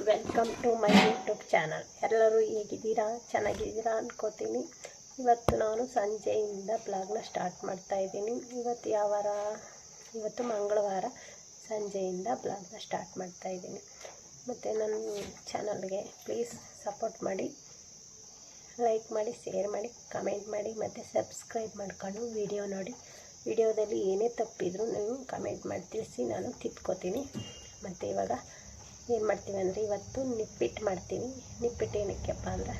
Welcome to my YouTube channel. ಎಲ್ಲರೂ ಹೇಗಿದ್ದೀರಾ? ಚೆನ್ನಾಗಿದ್ದೀರಾ ಅಂದ್ಕೋತೀನಿ. ಇವತ್ತು ನಾನು ಸಂಜೆಯಿಂದ ಬ್ಲಾಗ್ನ ಸ್ಟಾರ್ಟ್ ಮಾಡ್ತಾಯಿದ್ದೀನಿ. ಇವತ್ತು ಯಾವ ವಾರ? ಇವತ್ತು ಮಂಗಳವಾರ ಸಂಜೆಯಿಂದ ಬ್ಲಾಗ್ನ ಸ್ಟಾರ್ಟ್ ಮಾಡ್ತಾಯಿದ್ದೀನಿ. ಮತ್ತು ನನ್ನ ಚಾನಲ್ಗೆ ಪ್ಲೀಸ್ ಸಪೋರ್ಟ್ ಮಾಡಿ, ಲೈಕ್ ಮಾಡಿ, ಶೇರ್ ಮಾಡಿ, ಕಮೆಂಟ್ ಮಾಡಿ ಮತ್ತು ಸಬ್ಸ್ಕ್ರೈಬ್ ಮಾಡ್ಕೊಂಡು ವಿಡಿಯೋ ನೋಡಿ. ವಿಡಿಯೋದಲ್ಲಿ ಏನೇ ತಪ್ಪಿದ್ರು ನೀವು ಕಮೆಂಟ್ ಮಾಡಿ ತಿಳಿಸಿ, ನಾನು ತಿದ್ಕೋತೀನಿ. ಮತ್ತು ಇವಾಗ ಏನು ಮಾಡ್ತೀವಿ ಅಂದರೆ ಇವತ್ತು ನಿಪ್ಪಿಟ್ಟು ಮಾಡ್ತೀನಿ. ನಿಪ್ಪಿಟ್ಟು ಏನಕ್ಕೆಪ್ಪ ಅಂದರೆ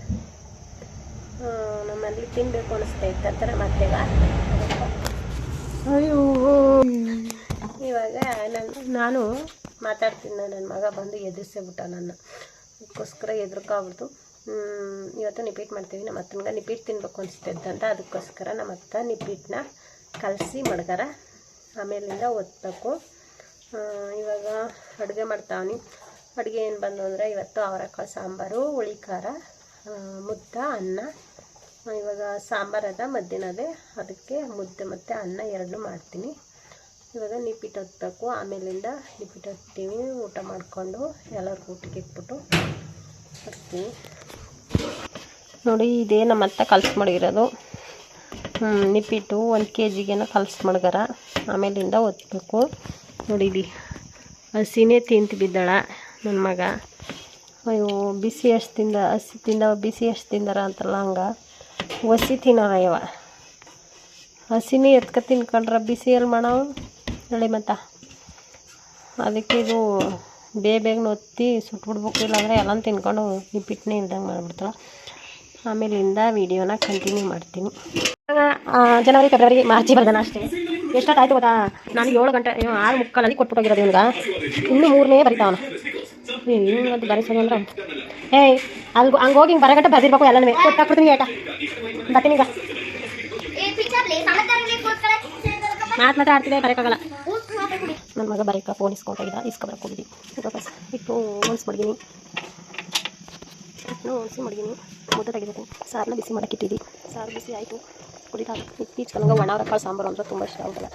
ನಮ್ಮಲ್ಲಿ ತಿನ್ನಬೇಕು ಅನಿಸ್ತಾ ಇತ್ತಂತ ನಮ್ಮ ಅತ್ತೆಗ. ಅಯ್ಯೋ ಇವಾಗ ನಾನು ಮಾತಾಡ್ತೀನಿ, ನನ್ನ ಮಗ ಬಂದು ಎದುರಿಸೇಬಿಟ್ಟ ನನ್ನ, ಅದಕ್ಕೋಸ್ಕರ ಎದುರ್ಕಾಗ್ಬಿಡ್ತು. ಇವತ್ತು ನಿಪ್ಪಿಟ್ಟು ಮಾಡ್ತೀವಿ. ನಮ್ಮ ಅತ್ತನಿಗೆ ನಿಪ್ಪಿಟ್ಟು ತಿನ್ಬೇಕು ಅನಿಸ್ತಿದ್ದಂತ, ಅದಕ್ಕೋಸ್ಕರ ನಮ್ಮ ಅತ್ತ ನಿಪ್ಪಿಟ್ಟನ್ನ ಕಲಸಿ ಮಡ್ಗಾರ ಆಮೇಲಿಂದ ಒತ್ತಬೇಕು. ಇವಾಗ ಅಡುಗೆ ಮಾಡ್ತಾವನಿ. ಅಡುಗೆ ಏನು ಬಂದು ಅಂದರೆ ಇವತ್ತು ಅವರೆಕಾಳು ಸಾಂಬಾರು, ಹುಳಿ ಖಾರ, ಮುದ್ದೆ, ಅನ್ನ. ಇವಾಗ ಸಾಂಬಾರದ ಮಧ್ಯಾಹ್ನದೇ, ಅದಕ್ಕೆ ಮುದ್ದೆ ಮತ್ತು ಅನ್ನ ಎರಡನ್ನೂ ಮಾಡ್ತೀನಿ. ಇವಾಗ ನಿಪ್ಪಿಟ್ಟು ಹೊತ್ತಬೇಕು. ಆಮೇಲಿಂದ ನಿಪ್ಪಿಟ್ಟು ಹೊತ್ತೀವಿ. ಊಟ ಮಾಡಿಕೊಂಡು ಎಲ್ಲರಿಗೂ ಊಟಕ್ಕೆ ಇಟ್ಬಿಟ್ಟು ಬರ್ತೀನಿ. ನೋಡಿ, ಇದೇ ನಮ್ಮ ಅತ್ತ ಕಲ್ಸಿ ಮಡಗಿರೋದು ನಿಪ್ಪಿಟ್ಟು. 1 kg ಕಲ್ಸಿ ಮಡ್ಗಾರ ಆಮೇಲಿಂದ ಒತ್ತಬೇಕು. ನೋಡಿ, ಇಲ್ಲಿ ಹಸಿನೇ ತಿಂತು ಬಿದ್ದಾಳ ನನ್ನ ಮಗ. ಅಯ್ಯೋ, ಬಿಸಿ ಎಷ್ಟು ತಿಂದ, ಹಸಿ ತಿಂದ, ಬಿಸಿ ಎಷ್ಟು ತಿಂದಾರ ಅಂತಲ್ಲ, ಹಂಗೆ ಹಸಿ ತಿನ್ನೋಣ. ಇವ ಹಸಿನೇ ಎತ್ಕ ತಿನ್ಕೊಂಡ್ರೆ ಬಿಸಿ ಎಲ್ಲಿ ಮಾಡವು ಹೇಳಿ. ಮತ್ತು ಅದಕ್ಕೆ ಇದು ಬೇಗ ಒತ್ತಿ ಸುಟ್ಬಿಡ್ಬೇಕು, ಇಲ್ಲಾಂದರೆ ಎಲ್ಲ ತಿನ್ಕೊಂಡು ನಿಪ್ಪಿಟ್ಟನೇ ಇಲ್ದಂಗೆ ಮಾಡಿಬಿಡ್ತಾಳೆ. ಆಮೇಲಿಂದ ವೀಡಿಯೋನ ಕಂಟಿನ್ಯೂ ಮಾಡ್ತೀನಿ. ಜನವರಿ, ಫೆಬ್ರವರಿ, ಮಾರ್ಚಿ ಬರ್ದಾನ ಅಷ್ಟೇ. ಎಷ್ಟಾಯ್ತು ಗೊತ್ತಾ? ನಾನು 7 ಗಂಟೆ 6:45 ಕೊಟ್ಬಿಟ್ಟೋಗಿರೋದು ಇವ್ನಿಗೆ. ಇನ್ನೂ 3ನೇ ಬರಿತಾವನ. ಅದು ಬರೀಸೋದು ಅಂದ್ರೆ ಅಲ್ಲಿ ಹಂಗೆ ಹೋಗಿ ಹಿಂಗೆ ಬರಗಂಟೆ ಬರೆದಿರ್ಬೇಕು. ಎಲ್ಲನೂ ಕೊಟ್ಟಾಕ್ಬಿಡ್ತೀನಿ. ಏಟ ಬರ್ತೀನಿ ಈಗ. ಮಾತ್ರ ಆಡ್ತಿದ್ದೆ, ಬರೋಕ್ಕಾಗಲ್ಲ. ನನ್ನ ಮಗ ಬರೀಕ ಫೋನ್ ಇಸ್ಕೊಂಡೋಗಿದ್ದ, ಇಸ್ಕೊಬರಕ್ಕೆ ಹೋಗಿದ್ದಿ. ವಾಪಸ್ ಇಟ್ಟು ಹೊಲ್ಸಿ ಮಡಗಿನಿ, ಹೊಲ್ಸಿ ಮಡಗಿನಿ. ಮುದ್ದೆ ತೆಗಿಬೇಕು. ಸಾರನ್ನ ಬಿಸಿ ಮಾಡೋಕ್ಕಿಟ್ಟಿದ್ದಿ. ಸಾರು ಬಿಸಿ ಆಯಿತು, ಕುಡಿತಾ. ಇತ್ತೀಚೆಗೆ ಒಣ ಅವರೆಕಾಳು ಸಾಂಬಾರು ಅಂದರೆ ತುಂಬ ಇಷ್ಟ ಆಗೋಲ್ಲ.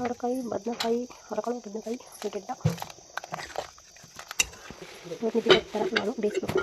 ಅವರೆಕಾಯಿ, ಬದನೆಕಾಯಿ, ಅವರೆಕಾಳು, ಬದನೆಕಾಯಿ, ಗೆಡ್ಡ ಥರ ನಾನು ಬೇಯಿಸ್ಬೇಕು.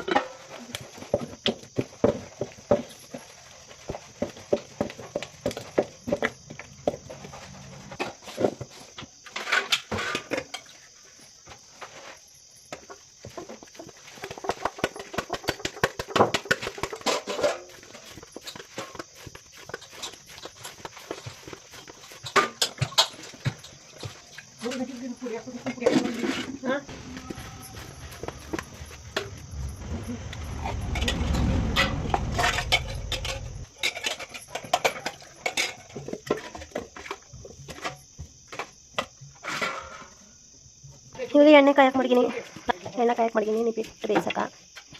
ಇವಾಗ ಎಣ್ಣೆ ಕಾಯಕ್ಕೆ ಮಡಗಿನಿ. ನಿಪ್ಪಿಟ್ಟು ಬೇಯಿಸಕ್ಕೆ.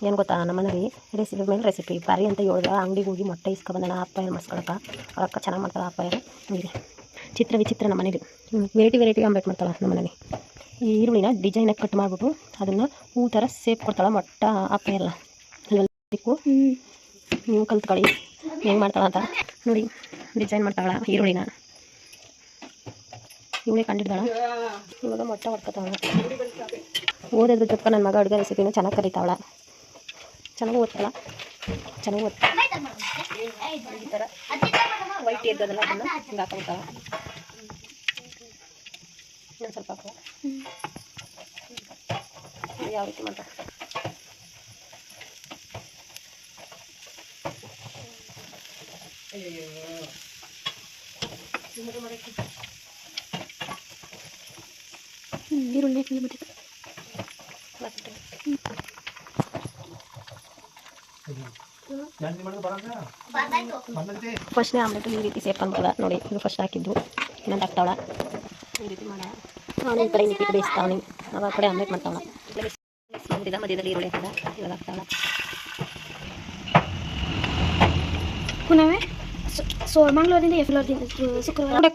ಏನು ಗೊತ್ತಾ, ನಮ್ಮ ಮನೇಲಿ ರೆಸಿಪಿ ಮೇಲೆ ರೆಸಿಪಿ ಬಾರಿ ಅಂತ ಹೇಳಿದ್ರೆ ಅಂಗಡಿಗೆ ಹೋಗಿ ಮೊಟ್ಟೆ ಇಸ್ಕೊಬಂದಣ ಅಪ್ಪಾಯರು ಮಾಡಿಸ್ಕೊಳಕ್ಕೆ. ಅವ್ರಕ್ಕ ಚೆನ್ನಾಗಿ ಮಾಡ್ತಾಳೆ ಅಪ್ಪಾಯರು. ನೋಡಿ, ಚಿತ್ರ ವಿಚಿತ್ರ ನಮ್ಮ ಮನೇಲಿ ವೆರೈಟಿ ಆಮ್ಲೆಟ್ ಮಾಡ್ತಾಳೆ ನಮ್ಮ ಮನೇಲಿ. ಈ ಈರುಳ್ಳಿನ ಡಿಸೈನಾಗಿ ಕಟ್ ಮಾಡಿಬಿಟ್ಟು ಅದನ್ನು ಹೂ ಥರ ಸೇಪ್ ಕೊಡ್ತಾಳೆ ಮೊಟ್ಟ ಅಪ್ಪ ಎಲ್ಲ. ಅದಕ್ಕೂ ನೀವು ಕಲ್ತ್ಕೊಳ್ಳಿ ಹೆಂಗೆ ಮಾಡ್ತಾಳೆ ಅಂತ. ನೋಡಿ, ಡಿಸೈನ್ ಮಾಡ್ತಾಳೆ ಈರುಳ್ಳಿನ. ಇವಳೇ ಕಂಡಿದ್ದಾಳ. ಇವಾಗ ಮೊಟ್ಟೆ ಹೊಡ್ಕೊತಾವಳ. ಓದೋದ್ರ ಜೊತೆ ನನ್ನ ಮಗ ಅಡುಗೆ ರೆಸಿಪಿನೂ ಚೆನ್ನಾಗಿ ಕಲಿತಾವಳ, ಚೆನ್ನಾಗಿ ಓದ್ತಾಳ. ಚೆನ್ನಾಗಿ ಓದ್ತಾಳ. ಈ ಥರ ವೈಟ್ ಎದ್ದದಲ್ಲ, ಅದನ್ನು ಹಿಂಗೆ ಹಾಕೊಬಿಡ್ತಾಳ. ಇನ್ನೊಂದು ಸ್ವಲ್ಪ ಹಾಕುವ. ಯಾವ ರೀತಿ ಮಾಡ್ತಾ ಈರುಳ್ಳಿ ಬಿಟ್ಟಿತ್ತು. ಫಸ್ಟ್ನೇ ಆಮ್ಲೆಟ್ ಈ ರೀತಿ ಸೇಪ್ ಅಂತಲ್ಲ. ನೋಡಿ, ಇದು ಫಸ್ಟ್ ಹಾಕಿದ್ದು, ಇನ್ನೊಂದು ಹಾಕ್ತಾವಳ. ಈ ರೀತಿ ಮಾಡ. ನಾನು ಈ ಕಡೆ ನಿಪ್ಪಿಟ್ಟು ಬೇಯಿಸ್ತಾವನಿ, ನಾವು ಆ ಕಡೆ ಆಮ್ಲೆಟ್ ಮಾಡ್ತಾವಳ. ಮಧ್ಯದಲ್ಲಿ ಈರುಳ್ಳಿ ಹಾಕಿದ. ಇವಾಗ ಹಾಕ್ತಾವಳ. ಪುನಃ ಮಂಗಳವಾರದಿಂದ ಎಫ್ಲೋರ್ದಿಂದ ಶುಕ್ರವಾರ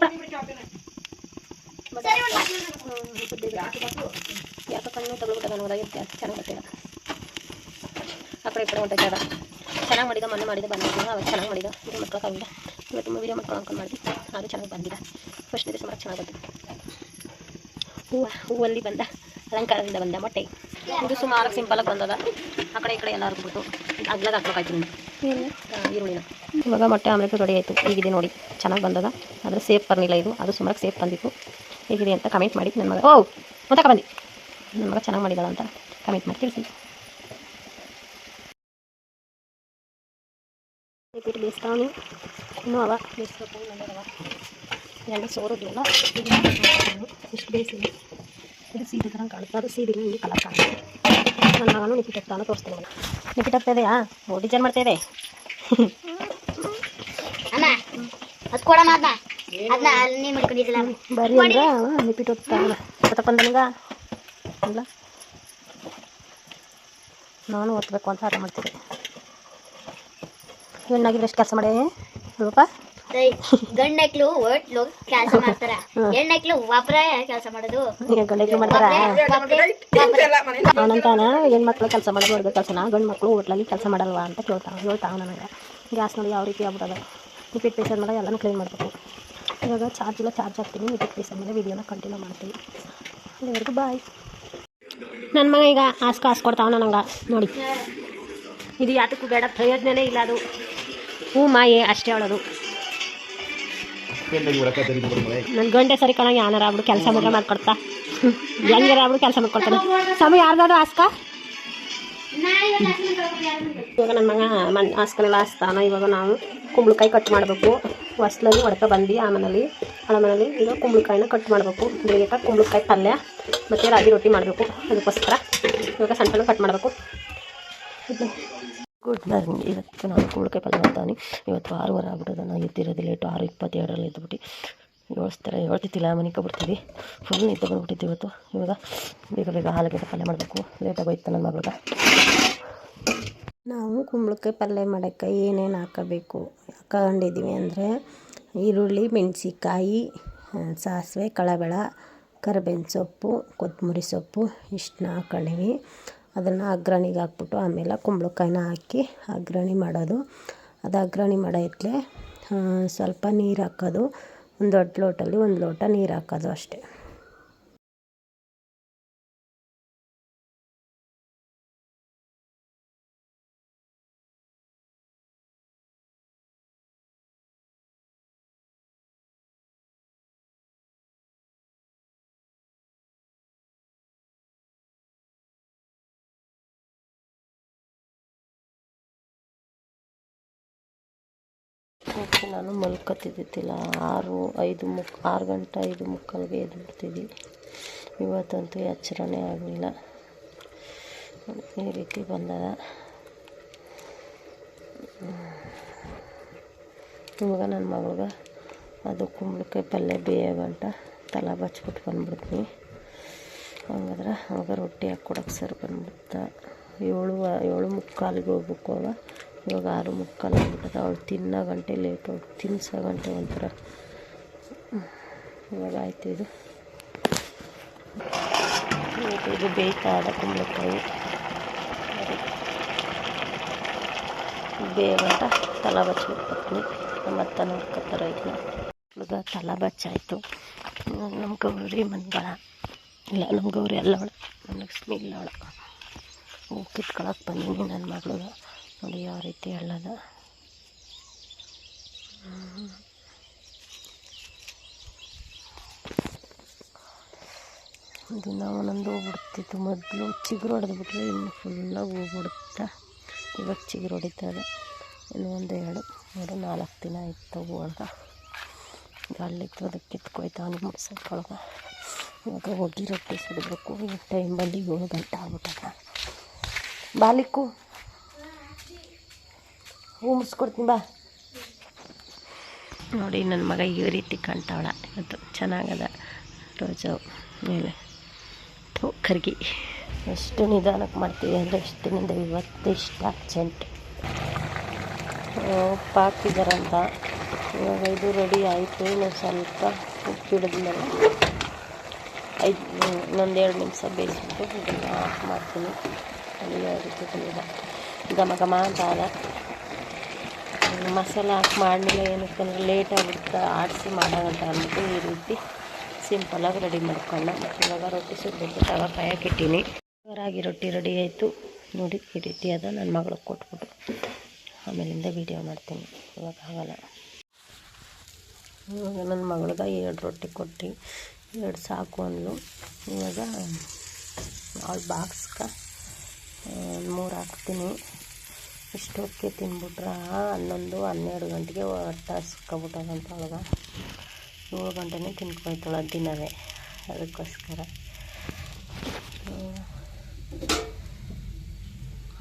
ಯಾಕೆ ಕಣ್ಣು ತಗೊಳ್ಬಿಟ್ಟ ನನಗೆ ಚೆನ್ನಾಗಿ ಆ ಕಡೆ ಈ ಕಡೆ ಹೊಂಟೈತೆ. ಚೆನ್ನಾಗಿ ಮಾಡಿದ, ಮೊನ್ನೆ ಮಾಡಿದ ಬಂದಿದ್ದ, ಅವಾಗ ಚೆನ್ನಾಗಿ ಮಾಡಿದ. ವೀಡಿಯೋ ಮಾಡ್ಕೊಳಕ್ಕಾಗಿಲ್ಲ. ಇವತ್ತು ವೀಡಿಯೋ ಮಾಡ್ಕೊಂಡು ಅನ್ಕೊಂಡು ಮಾಡಿದ್ವಿ, ಅದು ಚೆನ್ನಾಗಿ ಬಂದಿಲ್ಲ. ಫಸ್ಟ್ ದಿವಸ ಮಾಡೋಕ್ಕೆ ಚೆನ್ನಾಗಿ ಬಂದಿದೆ. ಹೂವಲ್ಲಿ ಬಂದ ಅಲಂಕಾರದಿಂದ ಬಂದ ಮೊಟ್ಟೆ ಇದು ಸುಮಾರು ಸಿಂಪಲಾಗಿ ಬಂದದ. ಆ ಕಡೆ ಈ ಕಡೆ ಎಲ್ಲ ಹರ್ಬಿಟ್ಟು ಅಗ್ಲದ ಹಾಕ್ಬೇಕಾಯ್ತು ನೀನು ಈರುಳ್ಳಿನ. ಇವಾಗ ಮೊಟ್ಟೆ ಆಮ್ಲೆಟ್ ರೆಡಿ ಆಯಿತು. ಹೀಗಿದೆ ನೋಡಿ, ಚೆನ್ನಾಗಿ ಬಂದದ. ಆದರೆ ಸೇಫ್ ಬರಲಿಲ್ಲ ಇದು, ಅದು ಸುಮಾರು ಸೇಫ್ ಬಂದಿತ್ತು. ಹೇಗಿದೆ ಅಂತ ಕಮೆಂಟ್ ಮಾಡಿ. ನನ್ನ ಮಗ ಮತ್ತೆ ಬಂದು ನನ್ನ ಮಗ ಚೆನ್ನಾಗಿ ಮಾಡಿದಾಳ ಅಂತ ಕಮೆಂಟ್ ಮಾಡಿ ತಿಳಿಸಿ. ರಿಪೀಟ್ ಬೇಯಿಸ್ತಾವನಿ ಇನ್ನೂ ಅವ ಬೇಯಿಸ್ಬೇಕು. ನನಗವ ಎಣ್ಣೆ ಸೋರೋದಿಲ್ಲ. ಇಷ್ಟು ಬೇಯಿಸಿಲ್ಲ. ಇದು ಸೀರೆ ಥರ ಕಾಣುತ್ತೆ, ಅದು ಸೀರೆಗೆ ಹಿಂಗೆ ಕಲರ್ ಕಾಣುತ್ತೆ. ನನ್ನ ಮಗನೂ ನಿಪಿಟ್ ಹಾಕ್ತಾನೋ ತೋರಿಸ್ತೀನಿ. ನಿಪಿಟ್ ಹಾಕ್ತಾ ಇದೆಯಾ? ಡಿಸೈನ್ ಮಾಡ್ತಾ ಇದೆ. ಬರೀ ಅಂದ್ರೆ ನಿಪಿಟ್ ಹೋಗ್ತಾನ ತಗೊಂಡನಿಗ ಅಲ್ಲ, ನಾನು ಓದ್ಬೇಕು ಅಂತ ಆಟ ಮಾಡ್ತಿದ್ದೆ. ಹೆಣ್ಣಾಗಿದ್ರೆ ಎಷ್ಟು ಕೆಲಸ ಮಾಡಿ ರೂಪ ಗಂಡಕ್ಲು ಒಟ್ಲು ಕೆಲಸ ಮಾಡ್ತಾರ, ಹೆಣ್ಣಕ್ಲು ಒಬ್ಬರ ಕೆಲಸ ಮಾಡೋದು. ಈಗ ಗಂಡಕ್ಲು ಮಾಡ್ತಾರ ಅವನಂತಾನ ಹೆಣ್ಮಕ್ಳು ಕೆಲಸ ಮಾಡೋದು ಹೊರಗೆ ಕೆಲಸನ, ಗಂಡು ಮಕ್ಕಳು ಹೋಟ್ಲಲ್ಲಿ ಕೆಲಸ ಮಾಡಲ್ವಾ ಅಂತ ಹೇಳ್ತಾವ ನನಗೆ. ಗ್ಯಾಸ್ ನೋಡಿ ಯಾವ ರೀತಿ ಆಗ್ಬಿಡೋದು. ನಿಪಿಟ್ ಬೇಯಿಸಾದ್ಮೇಲೆ ಎಲ್ಲನೂ ಕ್ಲೀನ್ ಮಾಡಬೇಕು. ಇವಾಗ ಚಾರ್ಜ್ ಹಾಕ್ತೀನಿ. ನಿಪಿಟ್ ಬೇಯಿಸಾದ್ಮೇಲೆ ವೀಡಿಯೋನ ಕಂಟಿನ್ಯೂ ಮಾಡ್ತೀನಿ. ಅಲ್ಲಿವರೆಗೂ ಬಾಯ್. ನನ್ನ ಮಗ ಈಗ ಹಾಸ್ಕೊಡ್ತಾವ ನನಗೆ ನೋಡಿ. ಇದು ಯಾತಕ್ಕೂ ಬೇಡ, ಪ್ರಯೋಜನನೇ ಇಲ್ಲ. ಅದು ಹ್ಞೂ ಮಾಯೆ ಅಷ್ಟೇ ಹೇಳೋದು. ನನ್ನ ಗಂಟೆ ಸರಿ ಕಣ, ಯಾನಾರ ಆಗ್ಬಿಡು ಕೆಲಸ ಮಾತ್ರ ಮಾಡ್ಕೊಡ್ತಾ, ಹೆಂಗಾರ ಆಗ್ಬಿಡು ಕೆಲಸ ಮಾಡ್ಕೊಡ್ತಾನೆ. ಸಮಯ ಯಾರ್ದಾದ್ರು ಹಾಸ್ಕ. ಇವಾಗ ನನ್ನ ಮಗ ಹಾಸ್ಕನೆಲ್ಲ ಹಾಸ್ತಾನ. ಇವಾಗ ನಾವು ಕುಂಬಳಕಾಯಿ ಕಟ್ ಮಾಡಬೇಕು. ಹೊಸ್ಲಲ್ಲಿ ಹೊಡ್ಕ ಬಂದು ಆ ಮನೇಲಿ ಮನೇಲಿ ಈಗ ಕುಂಬಳಕಾಯಿನ ಕಟ್ ಮಾಡಬೇಕು. ಬೆಳಿಗ್ಗೆ ಕುಂಬಳಕಾಯಿ ಪಲ್ಯ ಮತ್ತು ರಾಗಿ ರೊಟ್ಟಿ ಮಾಡಬೇಕು. ಅದಕ್ಕೋಸ್ಕರ ಇವಾಗ ಸಣ್ಣ ಕಟ್ ಮಾಡಬೇಕು. Good morning. ಇವತ್ತು ನಾನು ಕುಂಬಳಕಾಯಿ ಪಲ್ಯ ಮಾಡ್ತಾನೆ. ಇವತ್ತು 6:15 ಆಗ್ಬಿಟ್ಟದ. ನಾನು ಎದ್ದಿರೋದು ಲೇಟು. 6:22 ಎದ್ದುಬಿಟ್ಟು ಹೇಳ್ತಿದ್ದಿಲ್ಲ ಮನೆಗೆ ಬಿಡ್ತೀವಿ. ಫುಲ್ ನಿದ್ದೆ ಬಂದ್ಬಿಟ್ಟಿದ್ದು ಇವತ್ತು. ಇವಾಗ ಬೇಗ ಆಲೂಗಡ್ಡೆ ಪಲ್ಯ ಮಾಡಬೇಕು. ಲೇಟಾಗಿ ಹೋಯ್ತು ನನ್ನ ಮಗಳಿಗೆ. ನಾವು ಕುಂಬಳಕಾಯಿ ಪಲ್ಯ ಮಾಡೋಕ್ಕೆ ಏನೇನು ಹಾಕಬೇಕು ಹಾಕೊಂಡಿದ್ದೀವಿ ಅಂದರೆ ಈರುಳ್ಳಿ, ಮೆಣಸಿಕಾಯಿ, ಸಾಸಿವೆ, ಕಳಬೇಳ, ಕರಿಬೇವಿನ ಸೊಪ್ಪು, ಕೊತ್ತಂಬರಿ ಸೊಪ್ಪು ಇಷ್ಟನ್ನ ಹಾಕೊಂಡಿವಿ. ಅದನ್ನು ಅಗ್ರಣಿಗೆ ಹಾಕ್ಬಿಟ್ಟು ಆಮೇಲೆ ಕುಂಬಳಕಾಯಿನ ಹಾಕಿ ಅಗ್ರಣಿ ಮಾಡೋದು. ಅದು ಅಗ್ರಣಿ ಮಾಡೋ ಇತ್ತಲೆ ಸ್ವಲ್ಪ ನೀರು ಹಾಕೋದು. ಒಂದು ದೊಡ್ಡ ಲೋಟಲ್ಲಿ 1 ಲೋಟ ನೀರು ಹಾಕೋದು ಅಷ್ಟೇ. ಮತ್ತು ನಾನು ಮಲ್ಕೊತಿದ್ದಿಲ್ಲ. 6 ಗಂಟೆ 5:15ಗೆ ಎದ್ದು ಬಿಡ್ತಿದ್ವಿ. ಇವತ್ತಂತೂ ಎಚ್ಚರನೇ ಆಗಲಿಲ್ಲ. ಈ ರೀತಿ ಬಂದದ. ಇವಾಗ ನನ್ನ ಮಗಳಿಗೆ ಅದು ಕುಂಬಳಕಾಯಿ ಪಲ್ಯ ಬೇಯೋ ಗಂಟ ತಲೆ ಬಚ್ಬಿಟ್ಟು ಬಂದ್ಬಿಡ್ತೀನಿ. ಹಂಗಾದ್ರೆ ಅವಾಗ ರೊಟ್ಟಿ ಹಾಕ್ಕೊಡೋಕೆ ಸರಿ ಬಂದ್ಬಿಡ್ತಾ. 7:45ಗೆ ಹೋಗ್ಬೇಕು. ಇವಾಗ 6:45 ಆಗ್ಬಿಟ್ಟದ. ಅವಳು ತಿನ್ನೋ ಗಂಟೆ ಲೇಟ್, ಅವಳು ತಿನ್ಸೋ ಗಂಟೆ ಒಂಥರ. ಇವಾಗ ಆಯಿತು. ಇದು ಬೇಯ್ತಾ ಅದ ಕುಂಬಳಕಾಯಿ ಬೇಗಂತ ತಲೆ ಬಚ್ಚಿಬಿಡ್ತೀನಿ. ಮತ್ತೆ ನೋಡ್ಕೊತಾರೆ. ಇವಾಗ ತಲೆ ಬಚ್ಚಾಯಿತು. ನಮ್ಮ ಗೌರಿ ಮನ್ಗಳ ಇಲ್ಲ, ನಮ್ಮ ಗೌರಿ ಅಲ್ಲವಳ, ನಮ್ಮ ಲಕ್ಷ್ಮಿ ಇಲ್ಲವಳ. ಹೂ ಕಿತ್ಕೊಳಕ್ಕೆ ಬಂದೀನಿ ನನ್ನ ಮಗಳಿಗೆ. ನೋಡಿ ಯಾವ ರೀತಿ ಹೇಳೋದ. ದಿನ ಒಂದೊಂದು ಹೋಗ್ಬಿಡ್ತಿತ್ತು. ಮೊದಲು ಚಿಗುರು ಹೊಡೆದ್ಬಿಟ್ರೆ ಇನ್ನು ಫುಲ್ಲಾಗಿ ಹೋಗ್ಬಿಡುತ್ತೆ. ಇವಾಗ ಚಿಗುರು ಹೊಡಿತದೆ. ಇನ್ನು 1, 2, 3, 4 ದಿನ ಆಯ್ತು ಒಳಗೆ. ಅಲ್ಲಿತ್ತು ಅದಕ್ಕೆ ಕಿತ್ಕೊಯ್ತಾವೆ ನಿಮ್ಮ ಮುಡ್ಸೋಕ್ಕೊಳಗೆ. ಇವಾಗ ಹೋಗಿ ರೊಟ್ಟಿ ಸುಡಬೇಕು. ಈ ಟೈಮ್ ಬಂದು 7 ಗಂಟೆ ಆಗ್ಬಿಟ್ಟದ. ಬಾಲಿಕ್ಕು ಹೂ ಮುಡ್ಸ್ಕೊಡ್ತೀನಿ ಬಾ. ನೋಡಿ ನನ್ನ ಮಗ ಈ ರೀತಿ ಕಾಣ್ತಾವಳ. ಇವತ್ತು ಚೆನ್ನಾಗದ. ರೋಜಾ ಮೇಲೆ ಕರ್ಗಿ ಎಷ್ಟು ನಿಧಾನಕ್ಕೆ ಮಾಡ್ತೀವಿ ಅಂದರೆ ಎಷ್ಟು ದಿನದಿಂದ ಇವತ್ತು ಇಷ್ಟ ಅರ್ಜೆಂಟ್ ಉಪ್ಪು ಹಾಕಿದಾರಂತ. ಇವಾಗ ಇದು ರೆಡಿ ಆಯಿತು. ಇನ್ನು ಸ್ವಲ್ಪ ಉಪ್ಪಿಡಿದ್ಮೇಲೆ ಇನ್ನೊಂದು 2 ನಿಮಿಷ ಬೇಯಿಸ್ಬಿಟ್ಟು ಇದನ್ನು ಆಫ್ ಮಾಡ್ತೀನಿ. ಅಲ್ಲಿ ಯಾವ ರೀತಿ ಬಂದಿದೆ ಘಮ ಘಮ ಅಂತ ಆದ. ಮಸಾಲೆ ಹಾಕಿ ಮಾಡಲಿಲ್ಲ, ಏನಕ್ಕೆ ಅಂದರೆ ಲೇಟ್ ಆಗಿಬಿಡುತ್ತೆ ಆಡಿಸಿ ಮಾಡೋಂತ ಅಂದ್ಬಿಟ್ಟು ಈ ರೀತಿ ಸಿಂಪಲಾಗಿ ರೆಡಿ ಮಾಡ್ಕೊಂಡು ಇವಾಗ ರೊಟ್ಟಿ ಸುಡಬೇಕು. ತವ ಕಾಯಕ್ಕೆ ಇಟ್ಟೀನಿ. ರಾಗಿ ರೊಟ್ಟಿ ರೆಡಿ ಆಯಿತು ನೋಡಿ. ಈ ರೀತಿ ಅದ ನನ್ನ ಮಗಳಿಗೆ ಕೊಟ್ಬಿಟ್ಟು ಆಮೇಲಿಂದ ವೀಡಿಯೋ ಮಾಡ್ತೀನಿ. ಇವಾಗ ಆಗಲ್ಲ. ಇವಾಗ ನನ್ನ ಮಗಳಿಗೆ 2 ರೊಟ್ಟಿ ಕೊಟ್ಟು 2 ಸಾಕು ಅಂದ್ಲು. ಇವಾಗ ಅವಳು ಬಾಕ್ಸ್ಗೆ 3 ಹಾಕ್ತೀನಿ. ಇಷ್ಟೊತ್ತಿಗೆ ತಿನ್ಬಿಟ್ರೆ 11 12 ಗಂಟೆಗೆ ಹೊಟ್ಟೆ ಹಸ್ಕೊಬಿಟ್ಟದಂತ ಅವಳಿಗೆ. 7 ಗಂಟೆನೇ ತಿನ್ಕೊಯ್ತಾಳೆ ದಿನವೇ. ಅದಕ್ಕೋಸ್ಕರ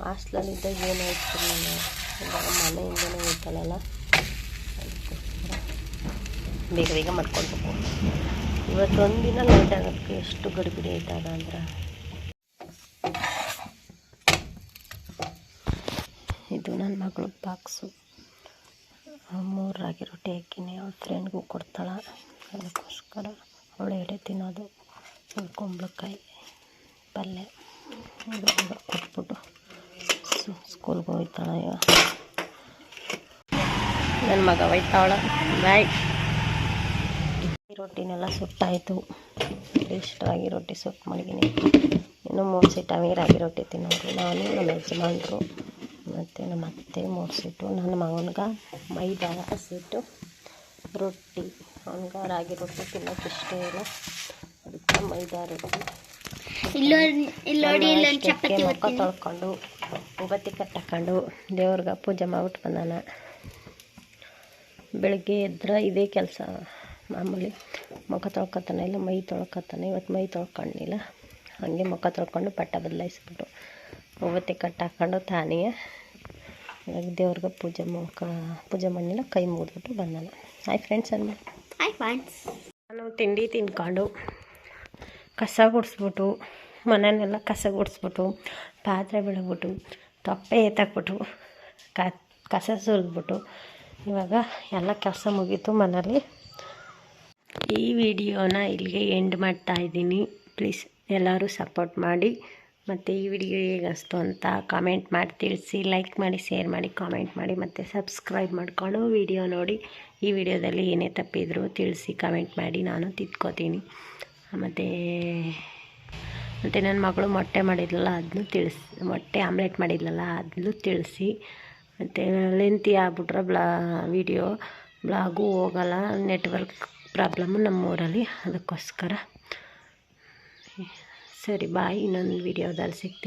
ಹಾಸ್ಟೆಲಲ್ಲಿದ್ದಾಗ ಏನಾಯ್ತು ಇವಾಗ ಮನೆಯಿಂದನೇ ಹೋಗ್ತಾಳಲ್ಲ, ಅದಕ್ಕೋಸ್ಕರ ಬೇಗ ಬೇಗ ಮಾಡ್ಕೊಳ್ಬೇಕು. ಇವತ್ತು ಒಂದಿನ ಲೇಟ್ ಆಗೋದಕ್ಕೆ ಎಷ್ಟು ಗಡಿಬಿಡಿ ಆಯ್ತದ ಅಂದ್ರೆ. ಇದು ನನ್ನ ಮಗಳ ಬಾಕ್ಸು. 3 ರಾಗಿ ರೊಟ್ಟಿ ಹಾಕಿನಿ. ಅವಳ ಫ್ರೆಂಡ್ಗೂ ಕೊಡ್ತಾಳೆ. ಅದಕ್ಕೋಸ್ಕರ ಅವಳು ಎಡೆ ತಿನ್ನೋದು. ಕುಂಬಳಕಾಯಿ ಪಲ್ಯ ಕೊಟ್ಬಿಟ್ಟು ಸ್ಕೂಲ್ಗೆ ಹೋಗ್ತಾಳೆ. ಈಗ ನನ್ನ ಮಗ ಹೋಯ್ತಾವಳ. ಬಾಯ್. ರೊಟ್ಟಿನೆಲ್ಲ ಸುಟ್ಟಾಯಿತು. ಇಷ್ಟು ರಾಗಿ ರೊಟ್ಟಿ ಸುಟ್ಟು ಮಡಗಿನಿ. ಇನ್ನು 3 ಸೀಟಾಗಿ ರಾಗಿ ರೊಟ್ಟಿ ತಿನ್ನೋರು. ನಾನು ನಮ್ಮ ಯಜಮಾನ್ರು ಮತ್ತು ನಮ್ಮ ಅತ್ತೆ 3 ಸೀಟು. ನನ್ನ ಮಗನಿಗೆ ಮೈದಾ ಹಸಿಟ್ಟು ರೊಟ್ಟಿ. ಅವನಿಗೆ ರಾಗಿ ರೊಟ್ಟಿ ತಿನ್ನೋಕೆ ಇಷ್ಟ ಇಲ್ಲ, ಅದಕ್ಕೆ ಮೈದಾ ರೊಟ್ಟಿ. ಮುಖ ತೊಳ್ಕೊಂಡು ಉಬತ್ತಿ ಕಟ್ಟಾಕೊಂಡು ದೇವ್ರಿಗೆ ಪೂಜೆ ಮಾಡ್ಬಿಟ್ಟು ಬಂದಾನ. ಬೆಳಗ್ಗೆ ಎದ್ರೆ ಇದೇ ಕೆಲಸ ಮಾಮೂಲಿ. ಮುಖ ತೊಳ್ಕೊತಾನೆ ಇಲ್ಲ, ಮೈ ತೊಳ್ಕೊತಾನೆ. ಇವತ್ತು ಮೈ ತೊಳ್ಕೊಂಡಿಲ್ಲ, ಹಾಗೆ ಮುಖ ತೊಳ್ಕೊಂಡು ಪಟ್ಟ ಬದಲಾಯಿಸ್ಬಿಟ್ಟು ಉಬತ್ತಿ ಕಟ್ಟಾಕೊಂಡು ತಾನೇ ದೇವ್ರಿಗೆ ಪೂಜೆ ಮಾಡಿಲ್ಲ, ಕೈ ಮುಗಿದ್ಬಿಟ್ಟು ಬಂದಾನ. ಹಾಯ್ ಫ್ರೆಂಡ್ಸ್ ಅಂದ್ಬಿಟ್ಟು. Hi friends. ನಾನು ತಿಂಡಿ ತಿನ್ಕೊಂಡು ಕಸ ಗುಡಿಸ್ಬಿಟ್ಟು ಮನೆಯನ್ನೆಲ್ಲ ಕಸ ಗುಡಿಸ್ಬಿಟ್ಟು ಪಾತ್ರೆ ಬೆಳಗ್ಬಿಟ್ಟು ತೊಪ್ಪೆ ಎತ್ತಾಕ್ಬಿಟ್ಟು ಕಸ ಸುರಿದ್ಬಿಟ್ಟು ಇವಾಗ ಎಲ್ಲ ಕೆಲಸ ಮುಗೀತು ಮನೇಲಿ. ಈ ವಿಡಿಯೋನ ಇಲ್ಲಿಗೆ ಎಂಡ್ ಮಾಡ್ತಾಯಿದ್ದೀನಿ. ಪ್ಲೀಸ್ ಎಲ್ಲರೂ ಸಪೋರ್ಟ್ ಮಾಡಿ. ಮತ್ತು ಈ ವಿಡಿಯೋ ಹೇಗೆ ಅನಿಸ್ತು ಅಂತ ಕಾಮೆಂಟ್ ಮಾಡಿ ತಿಳಿಸಿ. ಲೈಕ್ ಮಾಡಿ, ಶೇರ್ ಮಾಡಿ, ಕಾಮೆಂಟ್ ಮಾಡಿ, ಮತ್ತು ಸಬ್ಸ್ಕ್ರೈಬ್ ಮಾಡಿಕೊಂಡು ವಿಡಿಯೋ ನೋಡಿ. ಈ ವಿಡಿಯೋದಲ್ಲಿ ಏನೇ ತಪ್ಪಿದ್ರು ತಿಳಿಸಿ, ಕಮೆಂಟ್ ಮಾಡಿ, ನಾನು ತಿದ್ಕೋತೀನಿ. ಮತ್ತು ನನ್ನ ಮಗಳು ಮೊಟ್ಟೆ ಮಾಡಿದ್ಲಲ್ಲ ಅದನ್ನು ತಿಳಿಸಿ, ಮೊಟ್ಟೆ ಆಮ್ಲೆಟ್ ಮಾಡಿದ್ಲಲ್ಲ ಅದನ್ನು ತಿಳಿಸಿ. ಮತ್ತು ಲೆಂತಿ ಆಗ್ಬಿಟ್ರೆ ಬ್ಲಾಗು ಹೋಗಲ್ಲ, ನೆಟ್ವರ್ಕ್ ಪ್ರಾಬ್ಲಮ್ಮು ನಮ್ಮೂರಲ್ಲಿ. ಅದಕ್ಕೋಸ್ಕರ ಸರಿ ಬಾಯ್. ಇನ್ನೊಂದು ವಿಡಿಯೋದಲ್ಲಿ ಸಿಗ್ತೀನಿ.